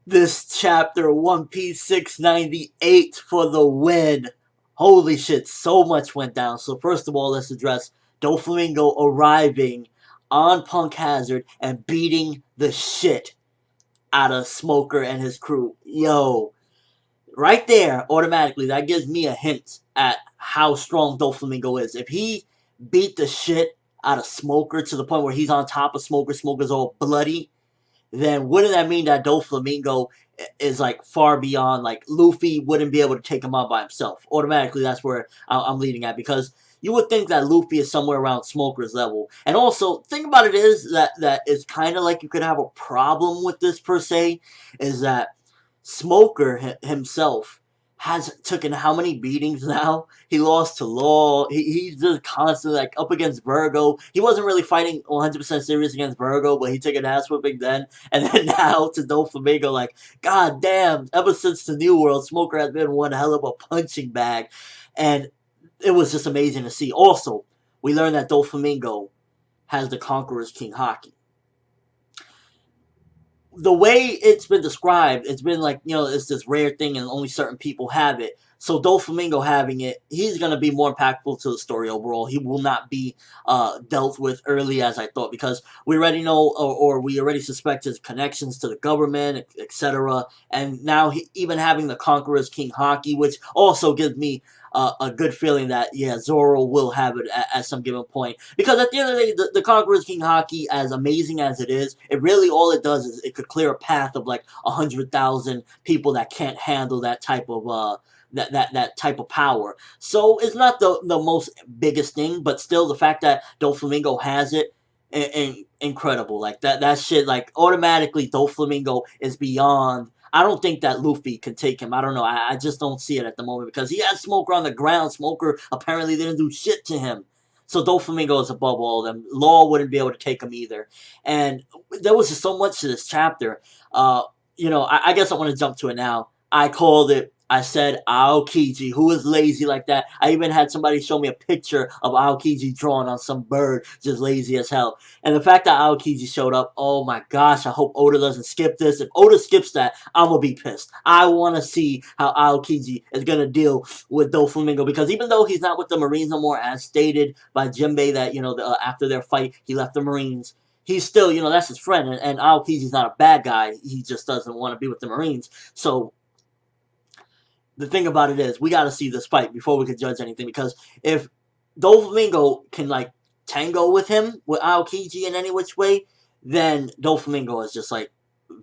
This chapter, One Piece 698 for the win. Holy shit, so much went down. So first of all, let's address Doflamingo arriving on Punk Hazard and beating the shit out of Smoker and his crew. Yo, right there, automatically, that gives me a hint at how strong Doflamingo is. If he beat the shit out of Smoker to the point where he's on top of Smoker, Smoker's all bloody, then wouldn't that mean that Doflamingo is like far beyond, like Luffy wouldn't be able to take him out by himself? Automatically, that's where I'm leading at, because you would think that Luffy is somewhere around Smoker's level. And also, thing about it is that it's kind of like you could have a problem with this per se, is that Smoker himself has taken how many beatings now? He lost to Law. He's just constantly like up against Virgo. He wasn't really fighting 100% serious against Virgo, but he took an ass whipping then. And then now to Doflamingo, like, god damn, ever since the New World, Smoker has been one hell of a punching bag. And it was just amazing to see. Also, we learned that Doflamingo has the Conqueror's King Haki. The way it's been described, it's been like, it's this rare thing and only certain people have it. So Doflamingo having it, he's going to be more impactful to the story overall. He will not be dealt with early as I thought, because we already know, or we already suspect his connections to the government, etc. And now even having the Conqueror's King Haki, which also gives me a good feeling that, yeah, Zoro will have it at some given point. Because at the end of the day, the Conqueror's King Haki, as amazing as it is, it really, all it does is it could clear a path of like 100,000 people that can't handle that type of that type of power. So it's not the most biggest thing, but still the fact that Doflamingo has it, incredible. Like that shit, like automatically Doflamingo is beyond. I don't think that Luffy can take him. I don't know. I just don't see it at the moment, because he has Smoker on the ground. Smoker apparently didn't do shit to him. So Doflamingo is above all of them. Law wouldn't be able to take him either. And there was just so much to this chapter. I guess I want to jump to it now. I called it. I said Aokiji, who is lazy like that. I even had somebody show me a picture of Aokiji drawn on some bird, just lazy as hell. And the fact that Aokiji showed up, oh my gosh, I hope Oda doesn't skip this. If Oda skips that, I'm going to be pissed. I want to see how Aokiji is going to deal with Doflamingo, because even though he's not with the Marines no more, as stated by Jinbei, that, after their fight, he left the Marines. He's still, that's his friend, and Aokiji's not a bad guy. He just doesn't want to be with the Marines. So the thing about it is, we got to see this fight before we can judge anything, because if Doflamingo can, like, tango with him, with Aokiji in any which way, then Doflamingo is just, like,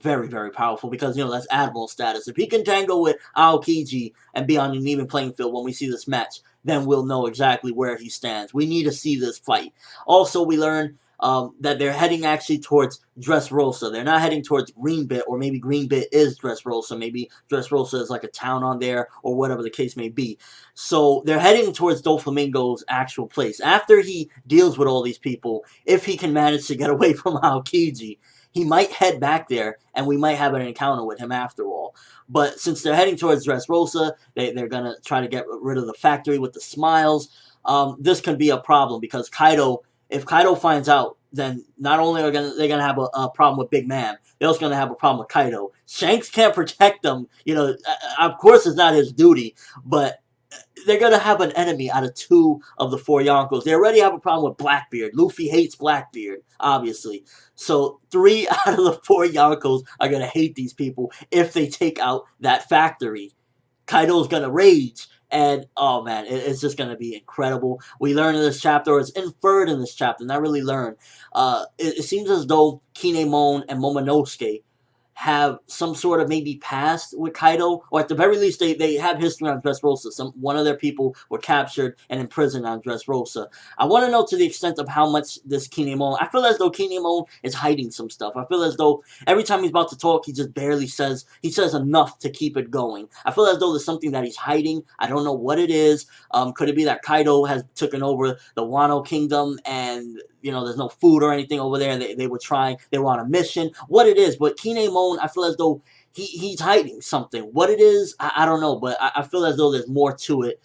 very, very powerful, because, that's Admiral status. If he can tango with Aokiji and be on an even playing field when we see this match, then we'll know exactly where he stands. We need to see this fight. Also, we learn that they're heading actually towards Dressrosa. They're not heading towards Greenbit, or maybe Greenbit is Dressrosa. Maybe Dressrosa is like a town on there, or whatever the case may be. So they're heading towards Doflamingo's actual place. After he deals with all these people, if he can manage to get away from Aokiji, he might head back there, and we might have an encounter with him after all. But since they're heading towards Dressrosa, they're going to try to get rid of the factory with the smiles. This can be a problem, because if Kaido finds out, then not only are they gonna have a problem with Big Man, they're also gonna have a problem with Kaido. Shanks can't protect them. Of course it's not his duty, but they're gonna have an enemy out of two of the four Yonkos. They already have a problem with Blackbeard. Luffy hates Blackbeard, obviously. So 3 out of the 4 Yonkos are gonna hate these people if they take out that factory. Kaido's gonna rage. And, oh man, it's just going to be incredible. We learn in this chapter, or it's inferred in this chapter, not really learned. It seems as though Kinemon and Momonosuke have some sort of maybe past with Kaido, or at the very least they have history on Dressrosa. One of their people were captured and imprisoned on Dressrosa. I want to know to the extent of how much this Kinemon, I feel as though Kinemon is hiding some stuff. I feel as though every time he's about to talk, he just barely says, he says enough to keep it going. I feel as though there's something that he's hiding. I don't know what it is. Could it be that Kaido has taken over the Wano Kingdom, and there's no food or anything over there, and they were on a mission, what it is, but Kinemon, I feel as though he's hiding something. What it is, I don't know, but I feel as though there's more to it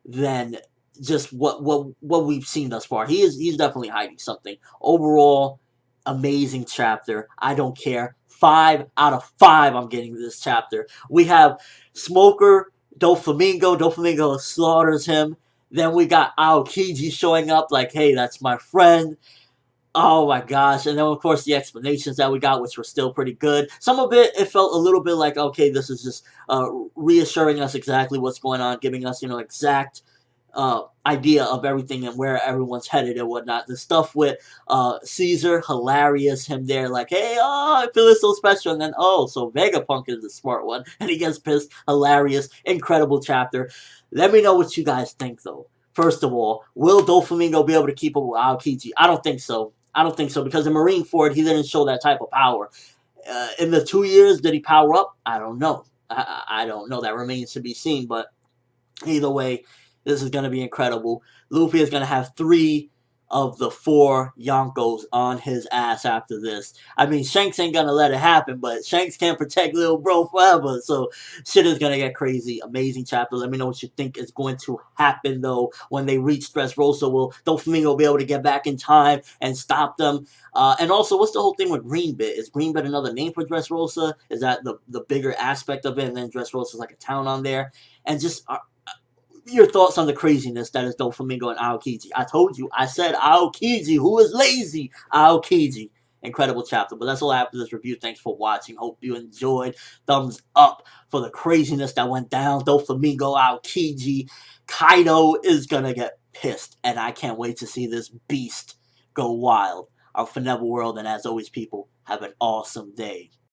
than just what we've seen thus far. He's definitely hiding something. Overall, amazing chapter. I don't care. 5 out of 5 I'm getting this chapter. We have Smoker, Doflamingo. Doflamingo slaughters him. Then we got Aokiji showing up like, hey, that's my friend. Oh my gosh. And then, of course, the explanations that we got, which were still pretty good. Some of it felt a little bit like, okay, this is just reassuring us exactly what's going on, giving us, exact idea of everything and where everyone's headed and whatnot. The stuff with Caesar, hilarious. Him there like, hey, I feel it's so special. And then, so Vegapunk is the smart one. And he gets pissed. Hilarious. Incredible chapter. Let me know what you guys think, though. First of all, will Doflamingo be able to keep up with Aokiji? I don't think so. Because in Marineford, he didn't show that type of power. In the 2 years, did he power up? I don't know. I don't know. That remains to be seen. But either way, this is going to be incredible. Luffy is going to have 3 of the 4 Yonkos on his ass after this. I mean, Shanks ain't going to let it happen, but Shanks can't protect little bro forever. So shit is going to get crazy. Amazing chapter. Let me know what you think is going to happen, though, when they reach Dressrosa. Will Doflamingo be able to get back in time and stop them? And also, what's the whole thing with Greenbit? Is Greenbit another name for Dressrosa? Is that the bigger aspect of it? And then Dressrosa is like a town on there? And just your thoughts on the craziness that is Doflamingo and Aokiji. I told you. I said Aokiji. Who is lazy? Aokiji. Incredible chapter. But that's all I have for this review. Thanks for watching. Hope you enjoyed. Thumbs up for the craziness that went down. Doflamingo, Aokiji. Kaido is going to get pissed. And I can't wait to see this beast go wild. Our ForneverWorld. And as always, people, have an awesome day.